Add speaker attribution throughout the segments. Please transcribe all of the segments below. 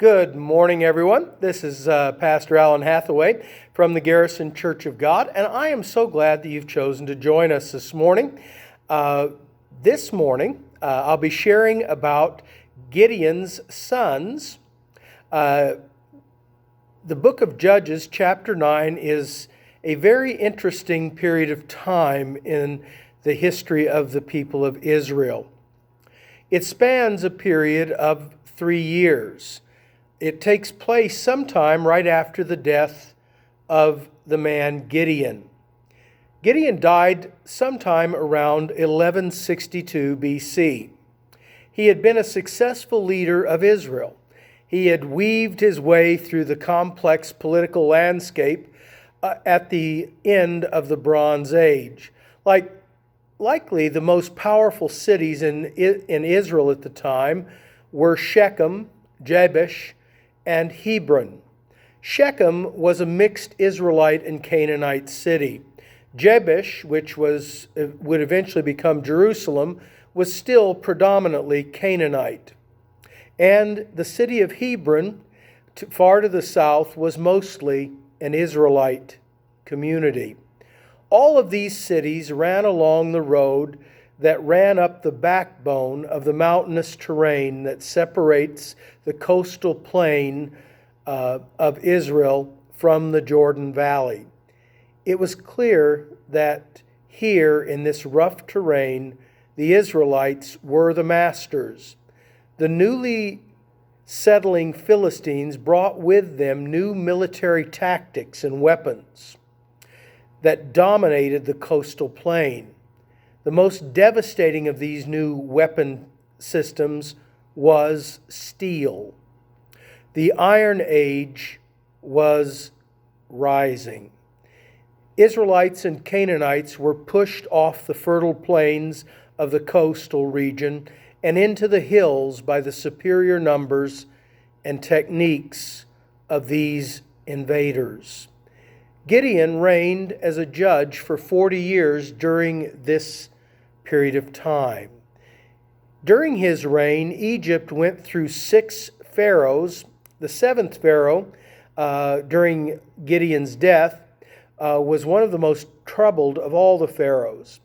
Speaker 1: Good morning, everyone. This is Pastor Alan Hathaway from the Garrison Church of God, and I am so glad that you've chosen to join us this morning. This morning, I'll be sharing about Gideon's sons. The book of Judges, chapter 9, is a very interesting period of time in the history of the people of Israel. It spans a period of 3 years. It takes place sometime right after the death of the man Gideon. Gideon died sometime around 1162 BC. He had been a successful leader of Israel. He had weaved his way through the complex political landscape at the end of the Bronze Age. Likely the most powerful cities in Israel at the time were Shechem, Jabesh, and Hebron. Shechem was a mixed Israelite and Canaanite city. Jabesh, which would eventually become Jerusalem, was still predominantly Canaanite. And the city of Hebron, far to the south, was mostly an Israelite community. All of these cities ran along the road that ran up the backbone of the mountainous terrain that separates the coastal plain of Israel from the Jordan Valley. It was clear that here in this rough terrain, the Israelites were the masters. The newly settling Philistines brought with them new military tactics and weapons that dominated the coastal plain. The most devastating of these new weapon systems was steel. The Iron Age was rising. Israelites and Canaanites were pushed off the fertile plains of the coastal region and into the hills by the superior numbers and techniques of these invaders. Gideon reigned as a judge for 40 years during this period of time. During his reign, Egypt went through 6 pharaohs. The 7th pharaoh, during Gideon's death, was one of the most troubled of all the pharaohs.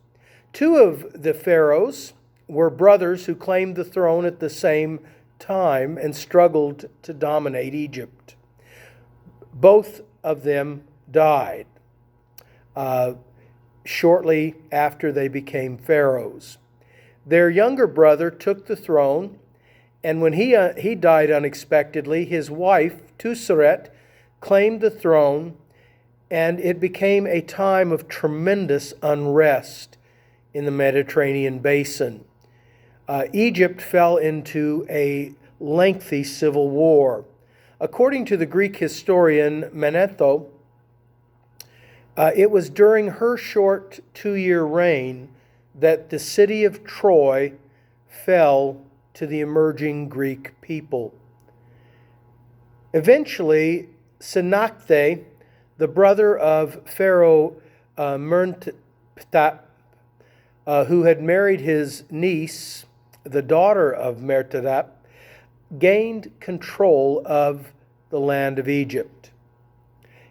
Speaker 1: 2 of the pharaohs were brothers who claimed the throne at the same time and struggled to dominate Egypt. Both of them died shortly after they became pharaohs. Their younger brother took the throne, and when he died unexpectedly, his wife, Tuseret, claimed the throne, and it became a time of tremendous unrest in the Mediterranean basin. Egypt fell into a lengthy civil war. According to the Greek historian Manetho, it was during her short 2-year reign that the city of Troy fell to the emerging Greek people. Eventually, Sennacherib, the brother of Pharaoh Mertap, who had married his niece, the daughter of Mertap, gained control of the land of Egypt.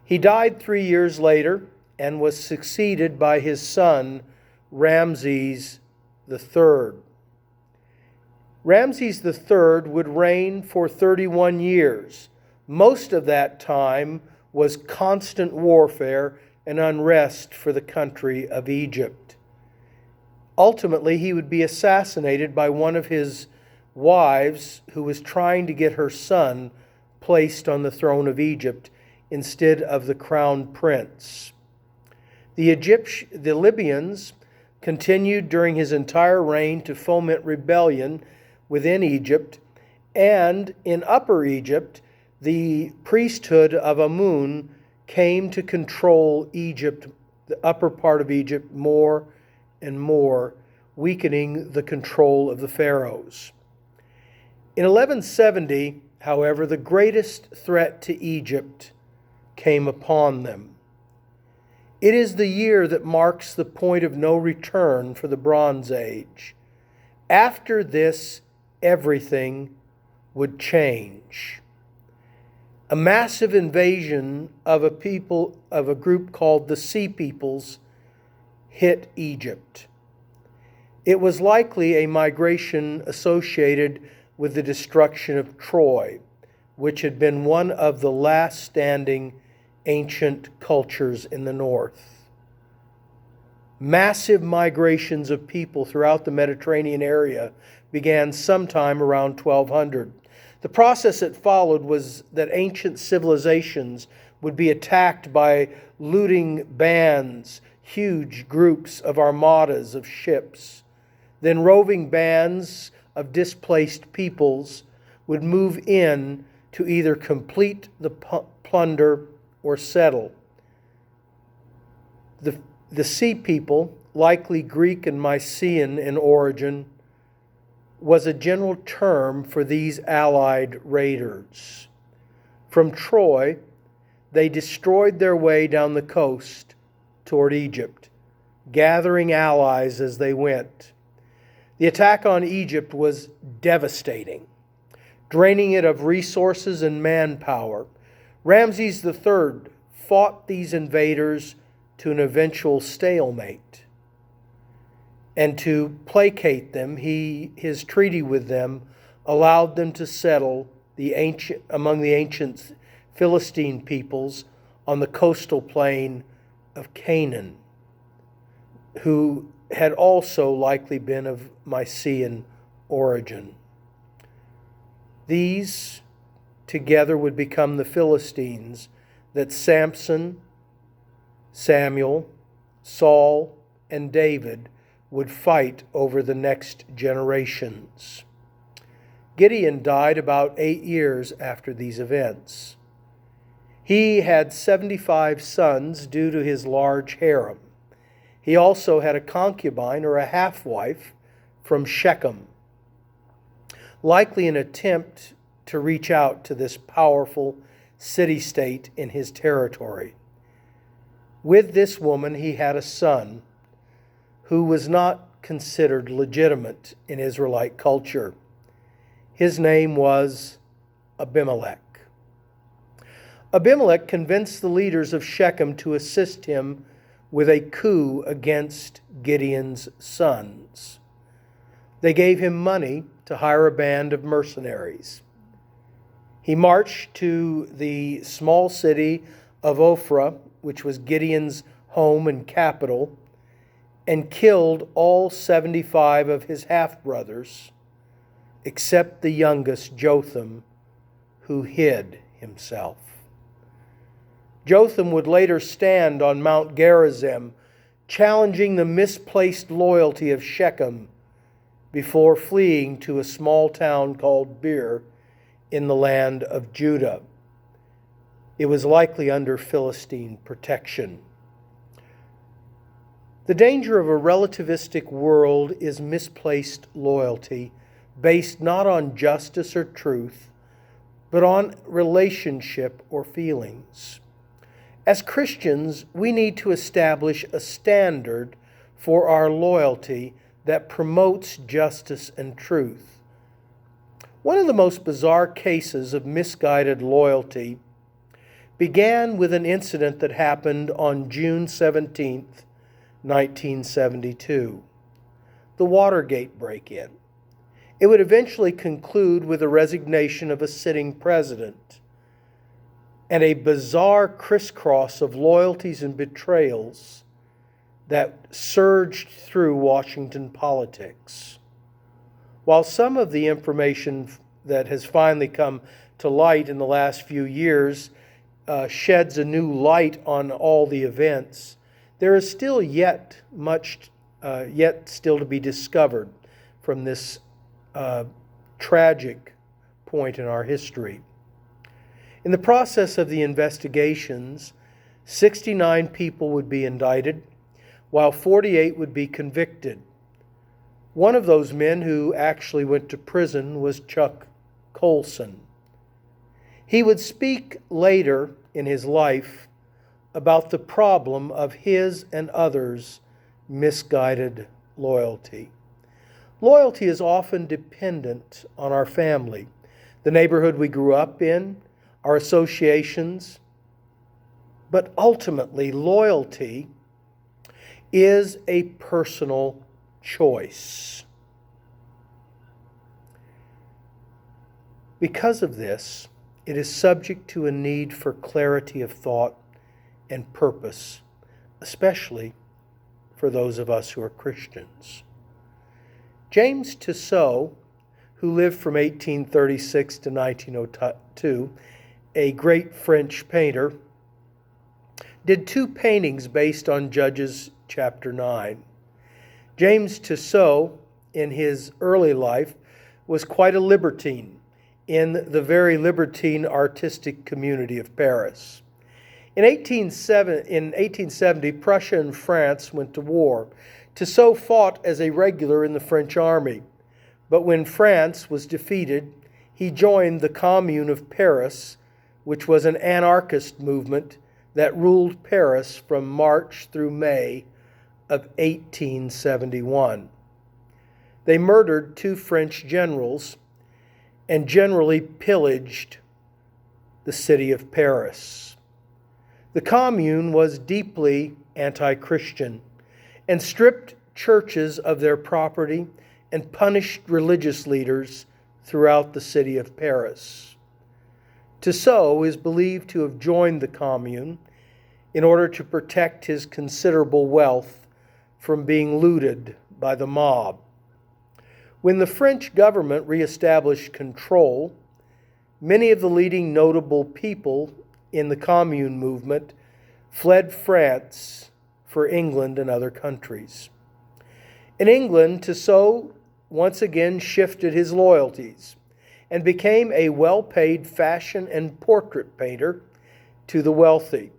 Speaker 1: He died 3 years later and was succeeded by his son, Ramses III. Ramses III would reign for 31 years. Most of that time was constant warfare and unrest for the country of Egypt. Ultimately, he would be assassinated by one of his wives who was trying to get her son placed on the throne of Egypt instead of the crown prince. The Libyans continued during his entire reign to foment rebellion within Egypt, and in Upper Egypt, the priesthood of Amun came to control Egypt, the upper part of Egypt, more and more, weakening the control of the pharaohs. In 1170, however, the greatest threat to Egypt came upon them. It is the year that marks the point of no return for the Bronze Age. After this, everything would change. A massive invasion of a group called the Sea Peoples hit Egypt. It was likely a migration associated with the destruction of Troy, which had been one of the last standing ancient cultures in the north. Massive migrations of people throughout the Mediterranean area began sometime around 1200. The process that followed was that ancient civilizations would be attacked by looting bands, huge groups of armadas of ships. Then roving bands of displaced peoples would move in to either complete the plunder or settle. The Sea People, likely Greek and Mycenaean in origin, was a general term for these allied raiders. From Troy, they destroyed their way down the coast toward Egypt, gathering allies as they went. The attack on Egypt was devastating, draining it of resources and manpower. Ramses III fought these invaders to an eventual stalemate. And to placate them, his treaty with them allowed them to settle among the ancient Philistine peoples on the coastal plain of Canaan, who had also likely been of Mycenaean origin. These together would become the Philistines that Samson, Samuel, Saul, and David would fight over the next generations. Gideon died about 8 years after these events. He had 75 sons due to his large harem. He also had a concubine or a half-wife from Shechem, likely an attempt to reach out to this powerful city-state in his territory. With this woman, he had a son who was not considered legitimate in Israelite culture. His name was Abimelech. Abimelech convinced the leaders of Shechem to assist him with a coup against Gideon's sons. They gave him money to hire a band of mercenaries. He marched to the small city of Ophrah, which was Gideon's home and capital, and killed all 75 of his half-brothers, except the youngest, Jotham, who hid himself. Jotham would later stand on Mount Gerizim, challenging the misplaced loyalty of Shechem before fleeing to a small town called Bir in the land of Judah. It was likely under Philistine protection. The danger of a relativistic world is misplaced loyalty based not on justice or truth, but on relationship or feelings. As Christians, we need to establish a standard for our loyalty that promotes justice and truth. One of the most bizarre cases of misguided loyalty began with an incident that happened on June 17, 1972, the Watergate break-in. It would eventually conclude with the resignation of a sitting president and a bizarre crisscross of loyalties and betrayals that surged through Washington politics. While some of the information that has finally come to light in the last few years sheds a new light on all the events, there is still much still to be discovered from this tragic point in our history. In the process of the investigations, 69 people would be indicted, while 48 would be convicted. One of those men who actually went to prison was Chuck Colson. He would speak later in his life about the problem of his and others' misguided loyalty. Loyalty is often dependent on our family, the neighborhood we grew up in, our associations, but ultimately loyalty is a personal choice. Because of this, it is subject to a need for clarity of thought and purpose, especially for those of us who are Christians. James Tissot, who lived from 1836 to 1902, a great French painter, did two paintings based on Judges chapter 9. James Tissot, in his early life, was quite a libertine in the very libertine artistic community of Paris. In 1870, Prussia and France went to war. Tissot fought as a regular in the French army, but when France was defeated, he joined the Commune of Paris, which was an anarchist movement that ruled Paris from March through May of 1871. They murdered two French generals and generally pillaged the city of Paris. The Commune was deeply anti-Christian and stripped churches of their property and punished religious leaders throughout the city of Paris. Tissot is believed to have joined the Commune in order to protect his considerable wealth from being looted by the mob. When the French government reestablished control, many of the leading notable people in the Commune movement fled France for England and other countries. In England, Tissot once again shifted his loyalties and became a well-paid fashion and portrait painter to the wealthy.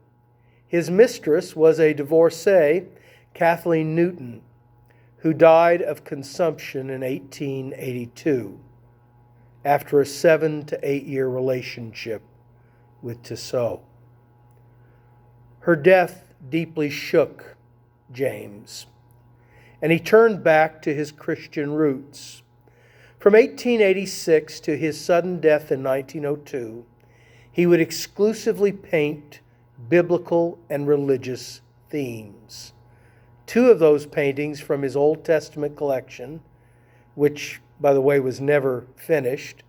Speaker 1: His mistress was a divorcee, Kathleen Newton, who died of consumption in 1882 after a 7 to 8 year relationship with Tissot. Her death deeply shook James, and he turned back to his Christian roots. From 1886 to his sudden death in 1902, he would exclusively paint biblical and religious themes. Two of those paintings from his Old Testament collection, which, by the way, was never finished,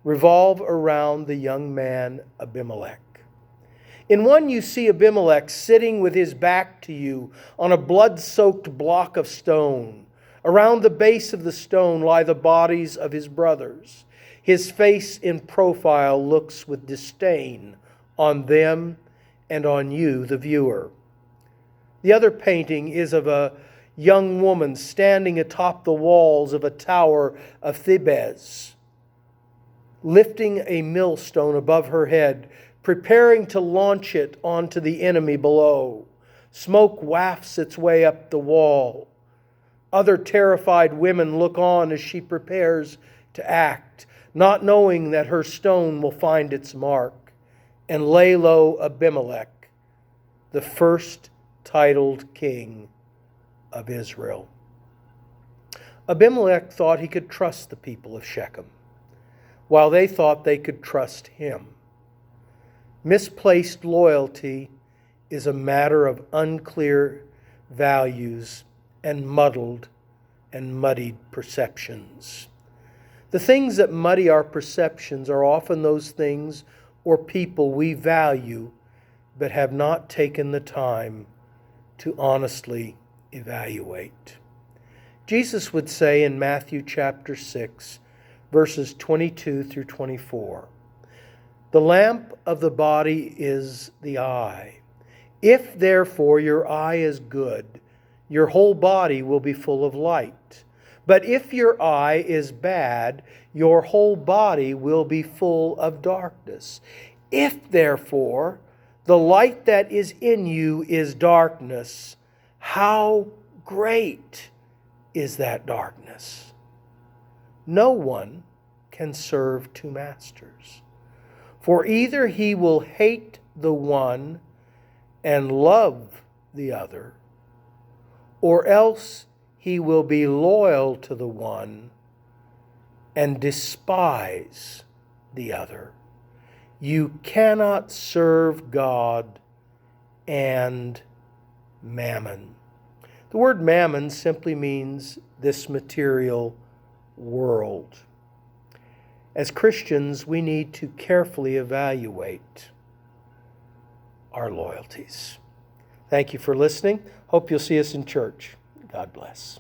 Speaker 1: revolve around the young man Abimelech. In one, you see Abimelech sitting with his back to you on a blood-soaked block of stone. Around the base of the stone lie the bodies of his brothers. His face in profile looks with disdain on them and on you, the viewer. The other painting is of a young woman standing atop the walls of a tower of Thebes, lifting a millstone above her head, preparing to launch it onto the enemy below. Smoke wafts its way up the wall. Other terrified women look on as she prepares to act, not knowing that her stone will find its mark and lay low Abimelech, the first titled king of Israel. Abimelech thought he could trust the people of Shechem, while they thought they could trust him. Misplaced loyalty is a matter of unclear values and muddled and muddied perceptions. The things that muddy our perceptions are often those things or people we value but have not taken the time to honestly evaluate. Jesus would say in Matthew chapter 6, verses 22 through 24, "The lamp of the body is the eye. If therefore your eye is good, your whole body will be full of light. But if your eye is bad, your whole body will be full of darkness. If therefore the light that is in you is darkness, how great is that darkness? No one can serve two masters. For either he will hate the one and love the other, or else he will be loyal to the one and despise the other. You cannot serve God and mammon. The word mammon simply means this material world. As Christians, we need to carefully evaluate our loyalties. Thank you for listening. Hope you'll see us in church. God bless.